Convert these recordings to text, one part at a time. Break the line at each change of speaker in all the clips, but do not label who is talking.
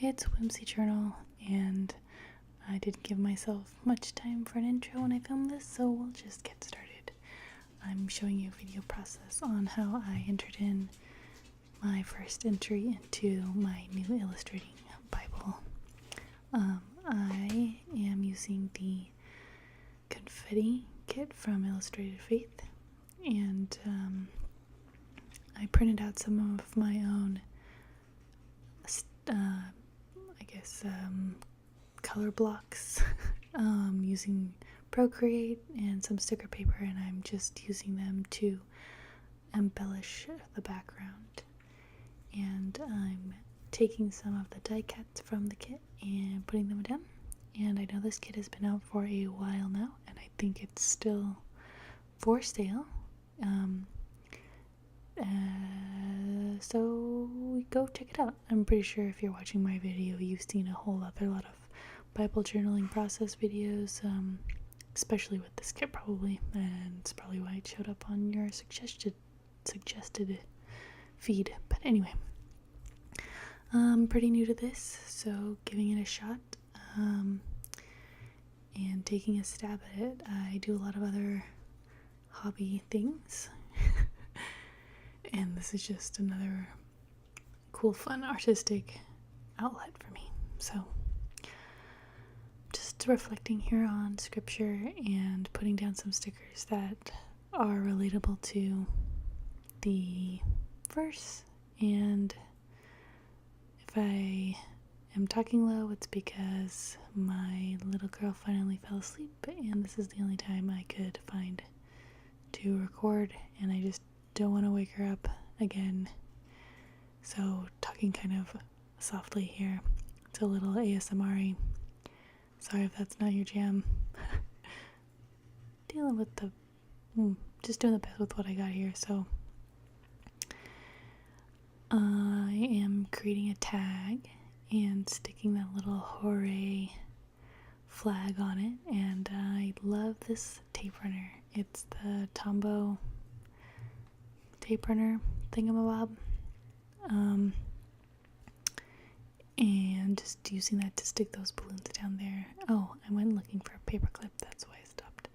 It's Whimsy Journal, and I didn't give myself much time for an intro when I filmed this, so we'll just get started. I'm showing you a video process on how I entered in my first entry into my new illustrating Bible. I am using the Confetti kit from Illustrated Faith, and I printed out some of my own color blocks using Procreate and some sticker paper, and I'm just using them to embellish the background. And I'm taking some of the die cuts from the kit and putting them down. And I know this kit has been out for a while now, and I think it's still for sale. So go check it out. I'm pretty sure if you're watching my video, you've seen a whole other lot of Bible journaling process videos, especially with this kit probably, and it's probably why it showed up on your suggested feed. But anyway, I'm pretty new to this, so giving it a shot and taking a stab at it. I do a lot of other hobby things. And this is just another cool, fun, artistic outlet for me. So, just reflecting here on scripture and putting down some stickers that are relatable to the verse. And if I am talking low, it's because my little girl finally fell asleep, and this is the only time I could find to record, and I just don't want to wake her up again, so talking kind of softly here. It's a little ASMR-y. Sorry if that's not your jam. Dealing with just doing the best with what I got here. So I am creating a tag and sticking that little hooray flag on it, and I love this tape runner. It's the Tombow tape runner thingamabob, and just using that to stick those balloons down there. Oh, I went looking for a paper clip, that's why I stopped.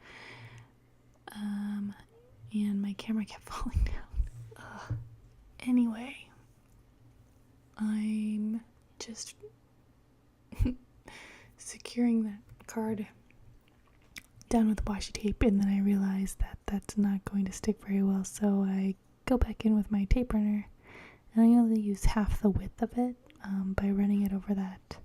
And my camera kept falling down. Anyway, I'm just securing that card down with washi tape, and then I realized that that's not going to stick very well, so I go back in with my tape runner, and I only use half the width of it by running it over that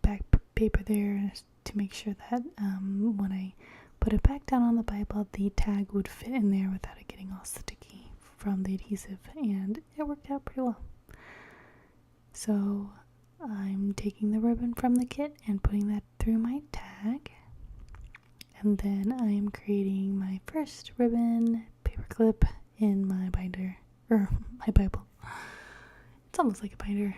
back paper there to make sure that when I put it back down on the Bible, the tag would fit in there without it getting all sticky from the adhesive, and it worked out pretty well. So I'm taking the ribbon from the kit and putting that through my tag, and then I am creating my first ribbon paperclip in my binder, or my Bible. It's almost like a binder.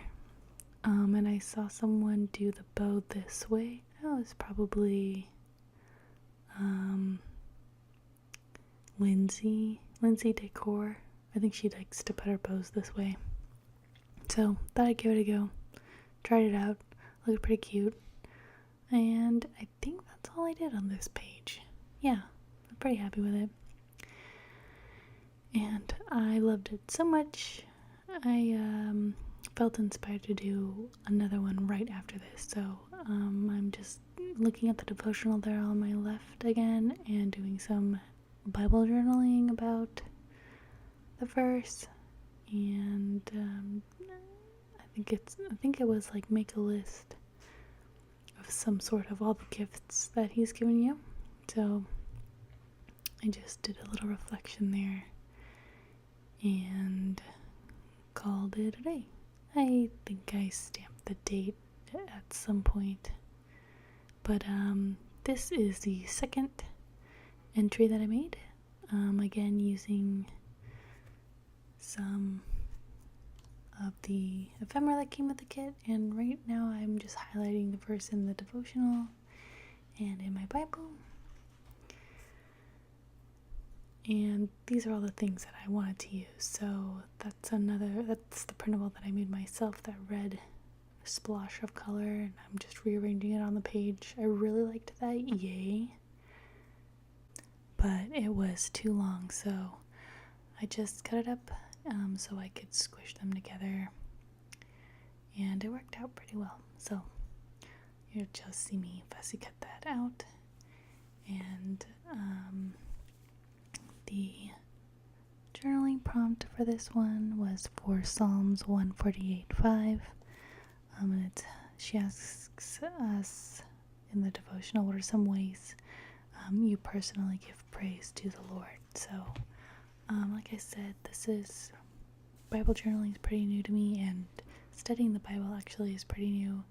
And I saw someone do the bow this way. Oh, it's probably Lindsay Decor. I think she likes to put her bows this way. So thought I'd give it a go. Tried it out. Looked pretty cute. And I think that's all I did on this page. Yeah, I'm pretty happy with it. And I loved it so much, I felt inspired to do another one right after this. So I'm just looking at the devotional there on my left again and doing some Bible journaling about the verse. And I think it was like make a list of some sort of all the gifts that he's given you. So I just did a little reflection there and called it a day. I think I stamped the date at some point, but this is the second entry that I made, again using some of the ephemera that came with the kit, and right now I'm just highlighting the verse in the devotional and in my Bible. And these are all the things that I wanted to use. So that's the printable that I made myself, that red splosh of color, and I'm just rearranging it on the page. I really liked that, yay. But it was too long, so I just cut it up so I could squish them together, and it worked out pretty well. So you'll just see me fussy cut that out. And the journaling prompt for this one was for Psalms 148:5. And she asks us in the devotional, what are some ways you personally give praise to the Lord? So, like I said, Bible journaling is pretty new to me, and studying the Bible actually is pretty new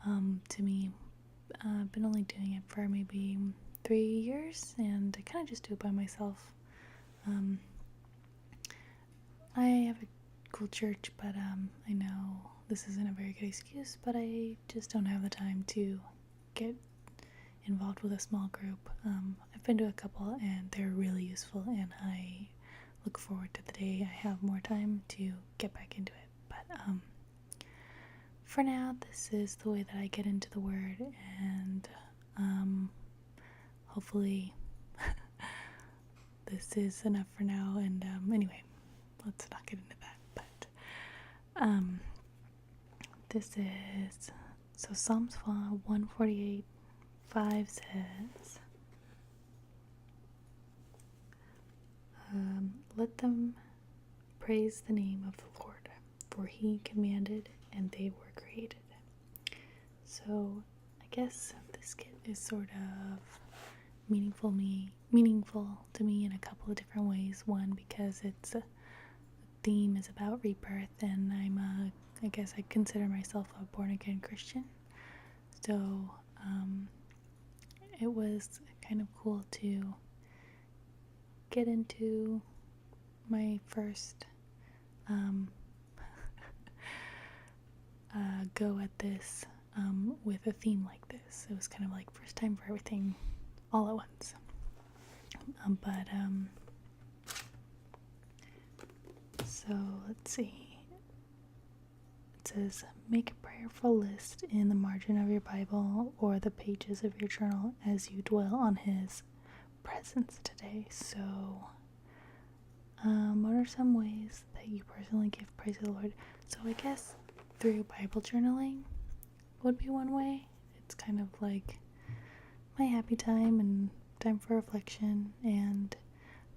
to me. I've been only doing it for maybe 3 years, and I kind of just do it by myself. I have a cool church, but I know this isn't a very good excuse, but I just don't have the time to get involved with a small group. I've been to a couple, and they're really useful, and I look forward to the day I have more time to get back into it. But for now, this is the way that I get into the Word, and hopefully this is enough for now. And anyway, let's not get into that. But this is, so Psalms 148:5 says, let them praise the name of the Lord, for he commanded and they were created. So I guess this kit is sort of meaningful to me in a couple of different ways. One, because the theme is about rebirth, and I guess I consider myself a born-again Christian. So it was kind of cool to get into my first go at this with a theme like this. It was kind of like first time for everything all at once. So let's see. It says, make a prayerful list in the margin of your Bible or the pages of your journal as you dwell on his presence today. So what are some ways that you personally give praise to the Lord? So I guess through Bible journaling would be one way. It's kind of like my happy time and time for reflection. And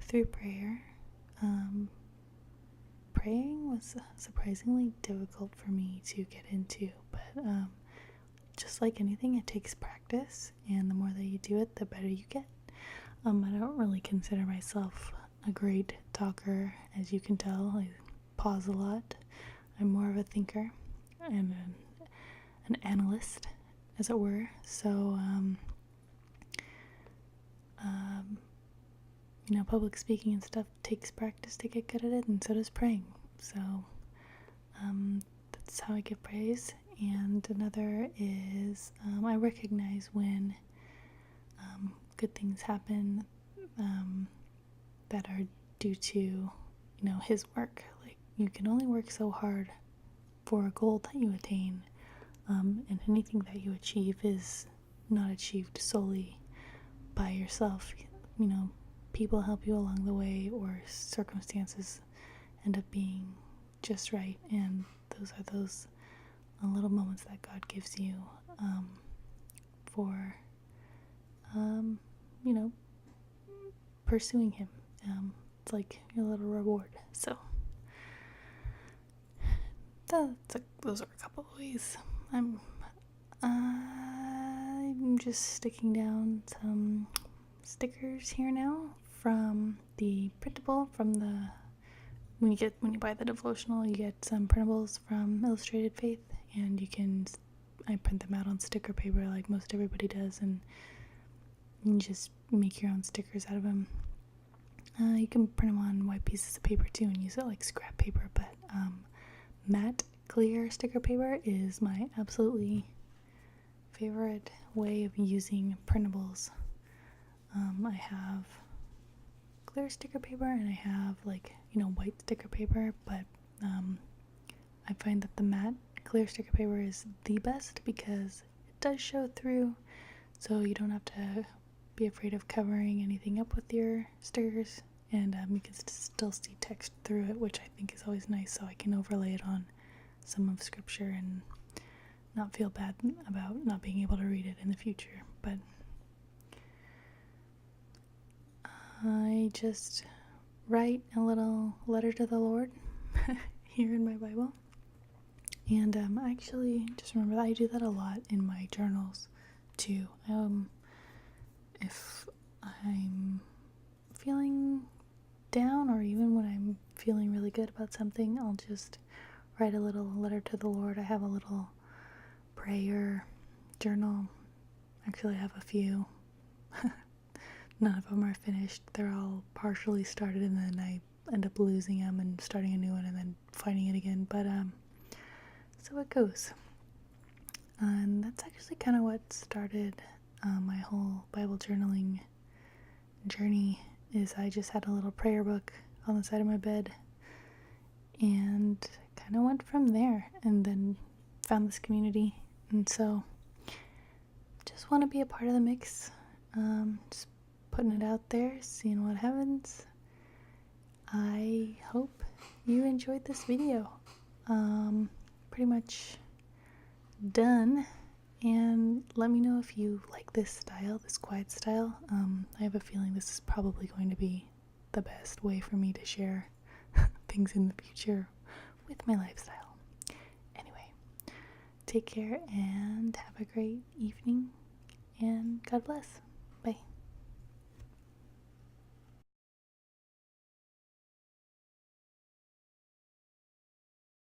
through prayer, praying was surprisingly difficult for me to get into, but just like anything, it takes practice, and the more that you do it, the better you get. I don't really consider myself a great talker, as you can tell. I pause a lot. I'm more of a thinker and an analyst, as it were. So public speaking and stuff takes practice to get good at it, and so does praying. So that's how I give praise. And another is I recognize when good things happen that are due to his work. Like, you can only work so hard for a goal that you attain, and anything that you achieve is not achieved solely by yourself. People help you along the way, or circumstances end up being just right, and those are those little moments that God gives you for pursuing him. It's like your little reward. So those are a couple of ways. I'm just sticking down some stickers here now from the printable. When you buy the devotional, you get some printables from Illustrated Faith, and I print them out on sticker paper like most everybody does, and you just make your own stickers out of them. You can print them on white pieces of paper too and use it like scrap paper, but matte clear sticker paper is my absolutely favorite way of using printables. I have clear sticker paper and I have like, white sticker paper, but I find that the matte clear sticker paper is the best because it does show through, so you don't have to be afraid of covering anything up with your stickers, and you can still see text through it, which I think is always nice, so I can overlay it on some of scripture and not feel bad about not being able to read it in the future. But I just write a little letter to the Lord here in my Bible. And actually, just remember that I do that a lot in my journals too. If I'm feeling down, or even when I'm feeling really good about something, I'll just write a little letter to the Lord. I have a little prayer journal. Actually, I have a few. None of them are finished. They're all partially started, and then I end up losing them and starting a new one and then finding it again. But so it goes. And that's actually kind of what started my whole Bible journaling journey. Is I just had a little prayer book on the side of my bed and kind of went from there, and then found this community. And so just want to be a part of the mix. Just putting it out there, seeing what happens. I hope you enjoyed this video. Pretty much done, and let me know if you like this style, this quiet style. I have a feeling this is probably going to be the best way for me to share things in the future with my lifestyle. Anyway, take care and have a great evening, and God bless. Bye.